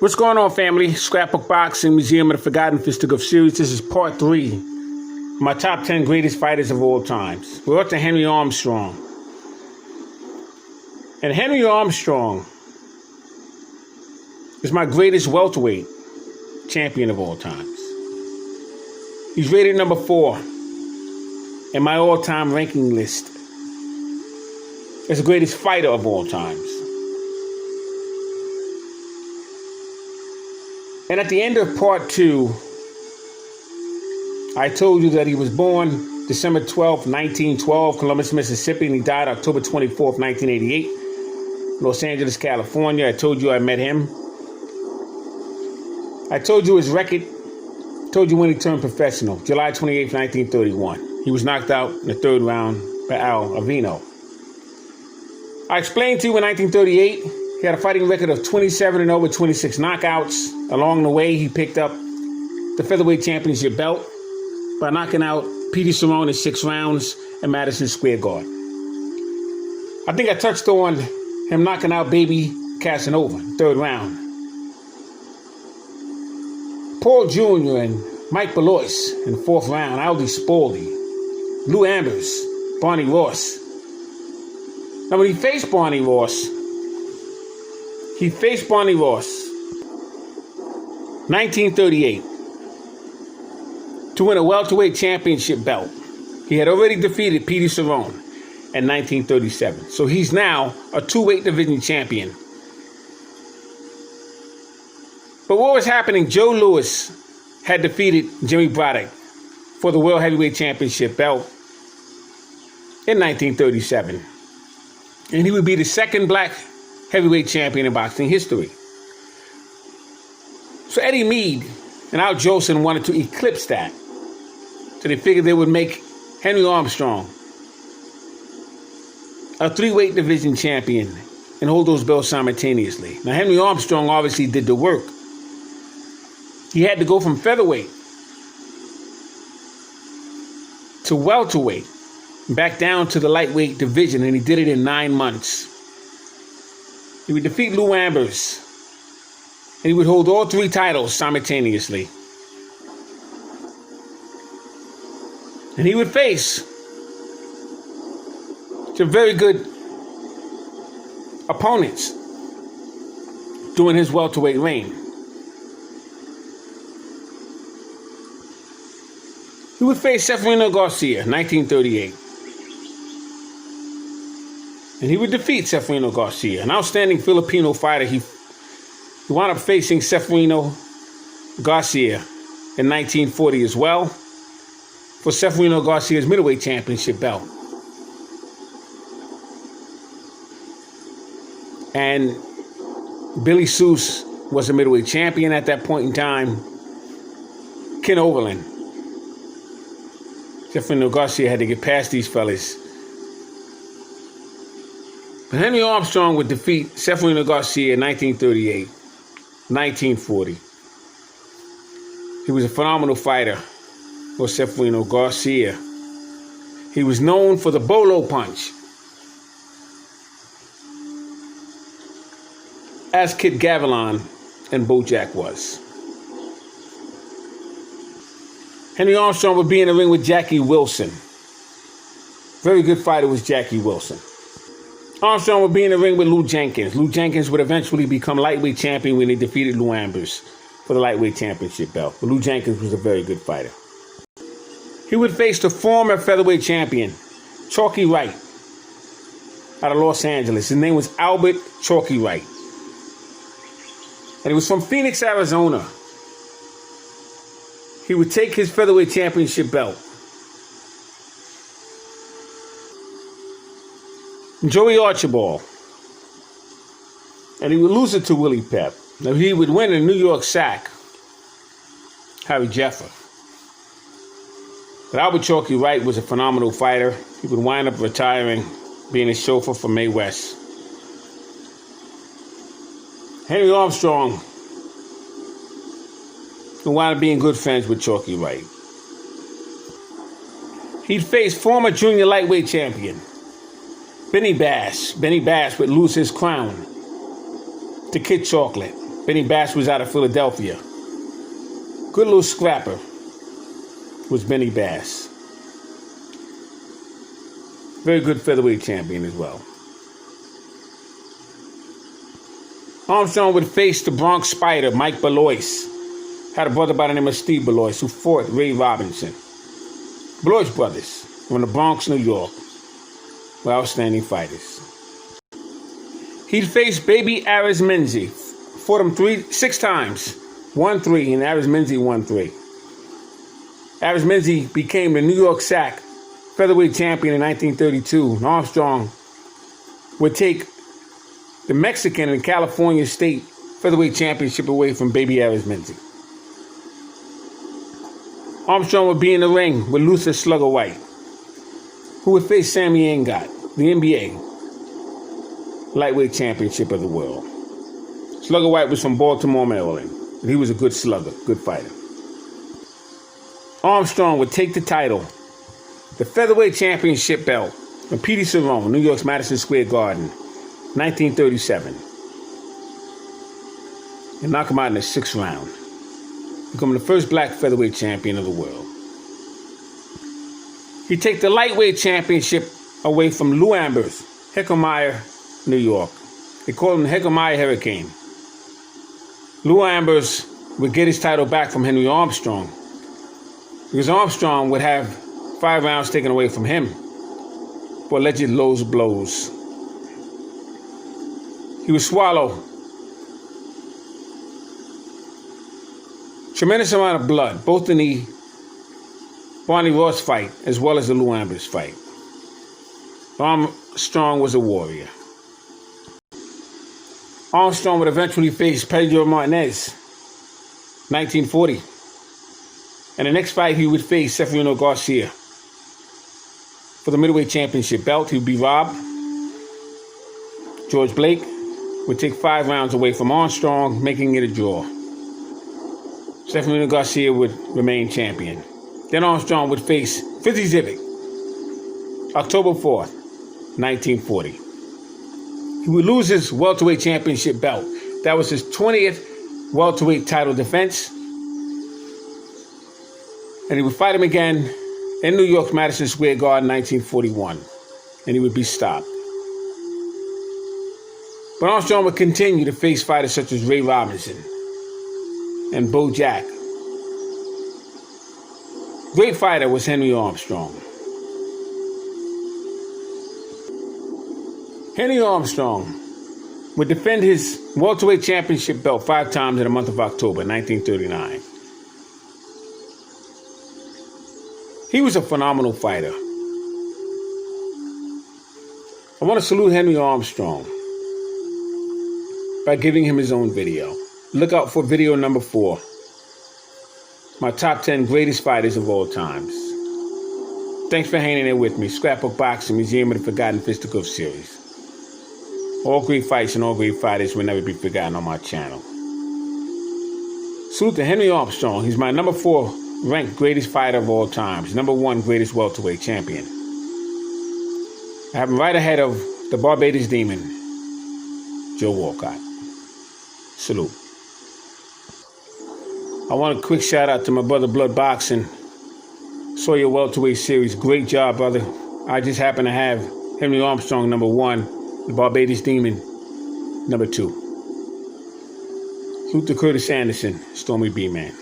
What's going on, family? Scrapbook Boxing Museum of the Forgotten Fisticuffs series. This is part 3 of my top 10 greatest fighters of all times. We're up to Henry Armstrong. And Henry Armstrong is my greatest welterweight champion of all times. He's rated number 4 in my all-time ranking list as the greatest fighter of all times. And at the end of part 2, I told you that he was born December 12th, 1912, Columbus, Mississippi, and he died October 24th, 1988, Los Angeles, California. I told you I met him. I told you his record. Told you when he turned professional, July 28th, 1931. He was knocked out in the 3rd round by Al Avino. I explained to you in 1938, he had a fighting record of 27-0 with 26 knockouts. Along the way, he picked up the featherweight championship belt by knocking out Peter Cerrone in 6 rounds at Madison Square Garden. I think I touched on him knocking out Baby Casanova in the 3rd round. Paul Jr. and Mike Belois in the 4th round. Aldi Spaulding, Lou Ambers, Barney Ross. Now, when he faced Barney Ross, 1938, to win a welterweight championship belt. He had already defeated Peter Cerrone in 1937. So he's now a 2-weight division champion. But what was happening? Joe Louis had defeated Jimmy Braddock for the World Heavyweight Championship belt in 1937. And he would be the 2nd black heavyweight champion in boxing history. So Eddie Meade and Al Jolson wanted to eclipse that. So they figured they would make Henry Armstrong a 3-weight division champion and hold those belts simultaneously. Now, Henry Armstrong obviously did the work. He had to go from featherweight to welterweight, back down to the lightweight division, and he did it in 9 months. He would defeat Lou Ambers, and he would hold all 3 titles simultaneously. And he would face some very good opponents during his welterweight reign. He would face Severino Garcia, 1938. And he would defeat Severino Garcia, an outstanding Filipino fighter. He wound up facing Severino Garcia in 1940 as well for Severino Garcia's middleweight championship belt. And Billy Seuss was a middleweight champion at that point in time. Ken Overland. Severino Garcia had to get past these fellas. But Henry Armstrong would defeat Severino Garcia in 1938, 1940. He was a phenomenal fighter for Severino Garcia. He was known for the bolo punch, as Kid Gavilan and Bojack was. Henry Armstrong would be in the ring with Jackie Wilson. Very good fighter was Jackie Wilson. Armstrong would be in the ring with Lou Jenkins. Lou Jenkins would eventually become lightweight champion when he defeated Lou Ambers for the lightweight championship belt. But Lou Jenkins was a very good fighter. He would face the former featherweight champion, Chalky Wright, out of Los Angeles. His name was Albert Chalky Wright. And he was from Phoenix, Arizona. He would take his featherweight championship belt. Joey Archibald. And he would lose it to Willie Pep. Now, he would win a New York sack, Harry Jeffer. But Albert Chalky Wright was a phenomenal fighter. He would wind up retiring, being a chauffeur for Mae West. Henry Armstrong would wind up being good friends with Chalky Wright. He'd face former junior lightweight champion Benny Bass. Benny Bass would lose his crown to Kid Chocolate. Benny Bass was out of Philadelphia. Good little scrapper was Benny Bass. Very good featherweight champion as well. Armstrong would face the Bronx Spider, Mike Belois. Had a brother by the name of Steve Belois who fought Ray Robinson. Belois brothers from the Bronx, New York, were outstanding fighters. He'd face Baby Arizmenzi. Fought him 6 times. Won 3, and Arizmenzi won 3. Arizmenzi became the New York SAC featherweight champion in 1932. And Armstrong would take the Mexican and California State featherweight championship away from Baby Arizmenzi. Armstrong would be in the ring with Luther Slugger White, who would face Sammy Engot, the NBA lightweight championship of the world. Slugger White was from Baltimore, Maryland, and he was a good slugger, good fighter. Armstrong would take the title, the featherweight championship belt, from Petey Cerrone, New York's Madison Square Garden, 1937, and knock him out in the 6th round, becoming the first black featherweight champion of the world. He'd take the lightweight championship away from Lou Ambers, Heckelmeyer, New York. They called him the Heckelmeyer Hurricane. Lou Ambers would get his title back from Henry Armstrong, because Armstrong would have 5 rounds taken away from him for alleged low blows. He would swallow tremendous amount of blood, both in the Barney Ross fight as well as the Lou Ambers fight. Armstrong was a warrior. Armstrong would eventually face Pedro Martinez, 1940. And the next fight he would face Seferino Garcia. For the middleweight championship belt, he would be robbed. George Blake would take 5 rounds away from Armstrong, making it a draw. Seferino Garcia would remain champion. Then Armstrong would face Fizzy Zivik, October 4th, 1940. He would lose his welterweight championship belt. That was his 20th welterweight title defense. And he would fight him again in New York's Madison Square Garden, 1941. And he would be stopped. But Armstrong would continue to face fighters such as Ray Robinson and Bo Jack. Great fighter was Henry Armstrong. Henry Armstrong would defend his welterweight championship belt 5 times in the month of October, 1939. He was a phenomenal fighter. I want to salute Henry Armstrong by giving him his own video. Look out for video number 4. My top 10 greatest fighters of all times. Thanks for hanging there with me. Scrapbook Boxing, Museum of the Forgotten Fisticuffs series. All great fights and all great fighters will never be forgotten on my channel. Salute to Henry Armstrong. He's my number 4 ranked greatest fighter of all times. Number 1 greatest welterweight champion. I have him right ahead of the Barbados Demon, Joe Walcott. Salute. I want a quick shout out to my brother Blood Boxing. Saw your welterweight series. Great job, brother. I just happen to have Henry Armstrong number 1, the Barbados Demon number 2. Salute to Curtis Anderson, Stormy B Man.